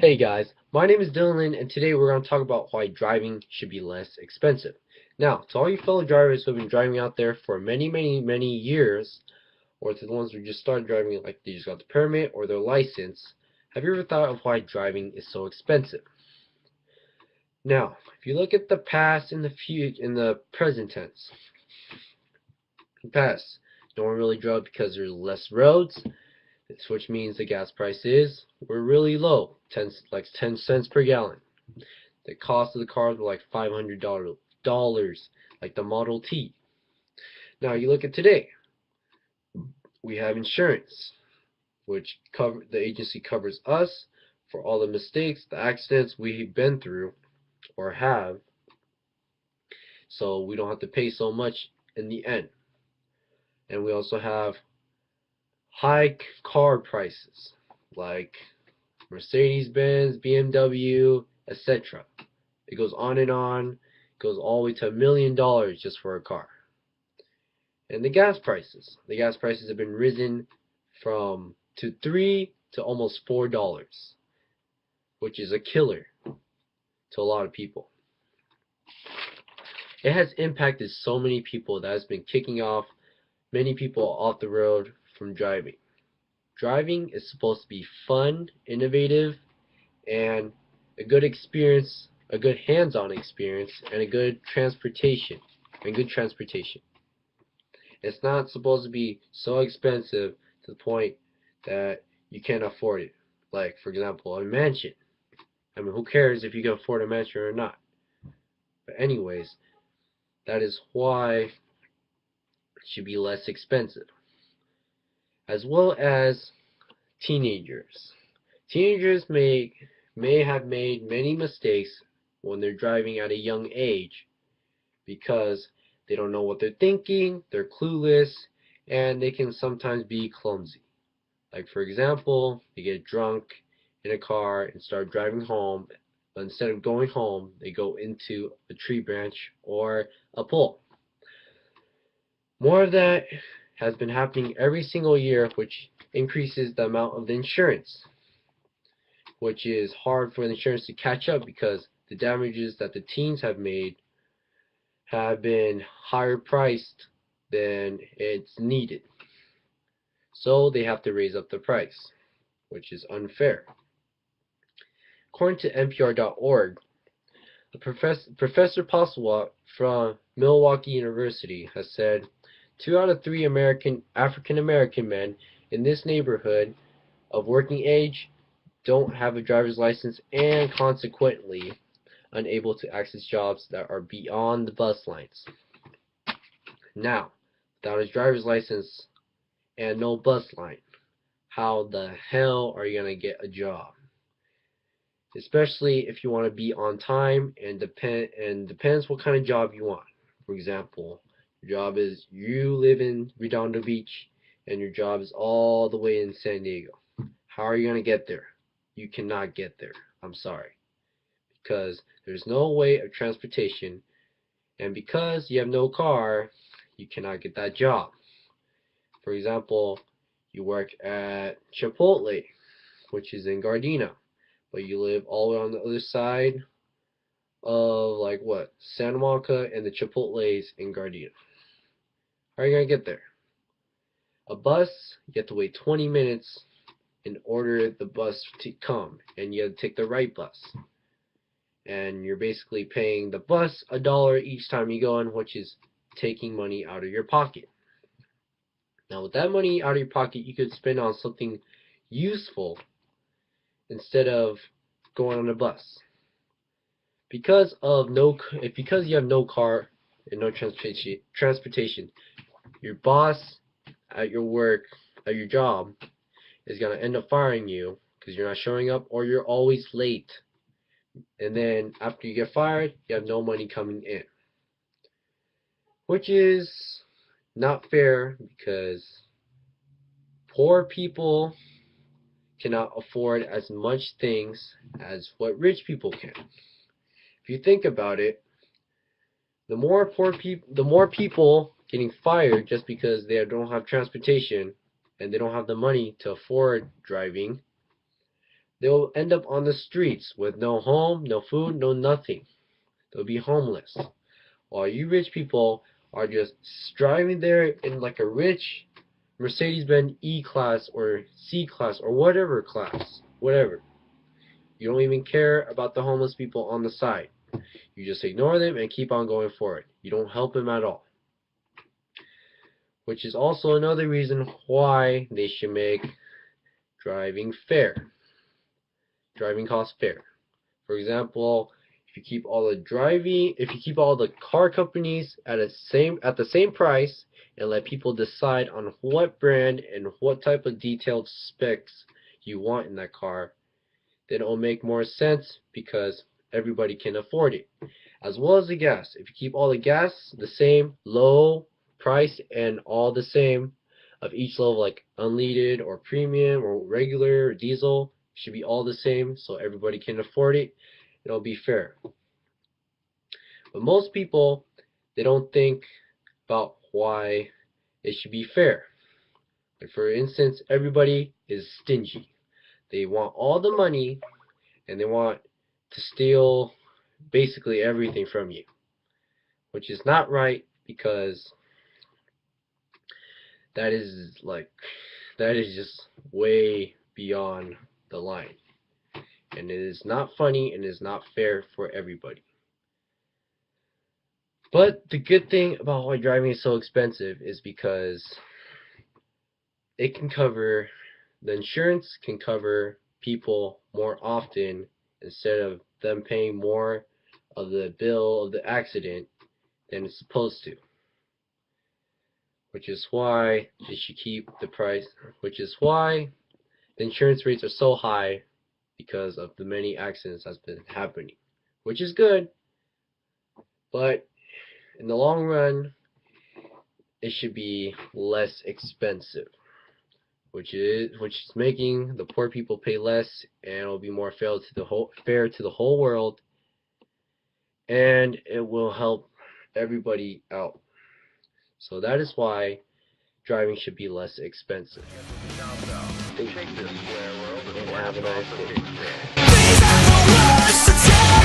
Hey guys, my name is Dylan and today we're going to talk about why driving should be less expensive. Now, to all you fellow drivers who have been driving out there for many years, or to the ones who just started driving like they just got the permit or their license, have you ever thought of why driving is so expensive? Now, if you look at the past and the future in the present tense, in the past, no one really drove because there's less roads, which means the gas prices were really low, like 10 cents per gallon. The cost of the cars were like $500, like the Model T. Now you look at today, we have insurance, which the agency covers us for all the mistakes, the accidents we've been through or have, so we don't have to pay so much in the end. And we also have high car prices, like Mercedes-Benz, BMW, etc. It goes on and on. It goes all the way to $1 million just for a car. And the gas prices. The gas prices have been risen from to $3 to almost $4, which is a killer to a lot of people. It has impacted so many people that has been kicking off many people off the road from driving. Driving is supposed to be fun, innovative, and a good experience, a good hands-on experience, and a good transportation. It's not supposed to be so expensive to the point that you can't afford it. Like, for example, a mansion. I mean, who cares if you can afford a mansion or not? But anyways, that is why it should be less expensive. As well as teenagers. Teenagers may have made many mistakes when they're driving at a young age because they don't know what they're thinking, they're clueless, and they can sometimes be clumsy. Like, for example, they get drunk in a car and start driving home, but instead of going home, they go into a tree branch or a pole. More of that has been happening every single year, which increases the amount of the insurance, which is hard for the insurance to catch up because the damages that the teens have made have been higher priced than it's needed. So they have to raise up the price, which is unfair. According to NPR.org, Professor Postlewat from Milwaukee University has said 2 out of 3 African American men in this neighborhood of working age don't have a driver's license and consequently unable to access jobs that are beyond the bus lines. Now, without his driver's license and no bus line, how the hell are you going to get a job? Especially if you want to be on time and depends what kind of job you want. For example, your job is you live in Redondo Beach and your job is all the way in San Diego. How are you going to get there? You cannot get there. I'm sorry. Because there's no way of transportation, and because you have no car, you cannot get that job. For example, you work at Chipotle, which is in Gardena, but you live all the way on the other side of, like, what, Santa Monica, and the Chipotle's in Gardena. How are you going to get there? A bus, you have to wait 20 minutes in order the bus to come, and you have to take the right bus. And you're basically paying the bus $1 each time you go in, which is taking money out of your pocket. Now, with that money out of your pocket, you could spend on something useful instead of going on a bus. Because you have no car and no transportation, your boss at your work, at your job, is gonna end up firing you because you're not showing up or you're always late. And then after you get fired, you have no money coming in, which is not fair because poor people cannot afford as much things as what rich people can. If you think about it, the more people getting fired just because they don't have transportation and they don't have the money to afford driving, They'll end up on the streets with no home, no food, no nothing. They'll be homeless. While you rich people are just driving there in like a rich Mercedes-Benz E-Class or C-Class or whatever class, whatever. You don't even care about the homeless people on the side. You just ignore them and keep on going forward. You don't help them at all. Which is also another reason why they should make driving fair. Driving costs fair. For example, if you keep all the car companies at the same price and let people decide on what brand and what type of detailed specs you want in that car, then it'll make more sense because everybody can afford it. As well as the gas. If you keep all the gas the same, low price and all the same of each level, like unleaded or premium or regular or diesel, should be all the same so everybody can afford it. It'll be fair. But most people, they don't think about why it should be fair. Like for instance, everybody is stingy. They want all the money and they want to steal basically everything from you, which is not right because that is just way beyond the line, and it is not funny and it is not fair for everybody. But the good thing about why driving is so expensive is because the insurance can cover people more often instead of them paying more of the bill of the accident than it's supposed to. Which is why they should keep the price, which is why the insurance rates are so high, because of the many accidents that's been happening. Which is good, but in the long run, it should be less expensive. Which is making the poor people pay less, and it'll be more fair to the whole world, and it will help everybody out. So that is why driving should be less expensive. Thank you, and have a nice day.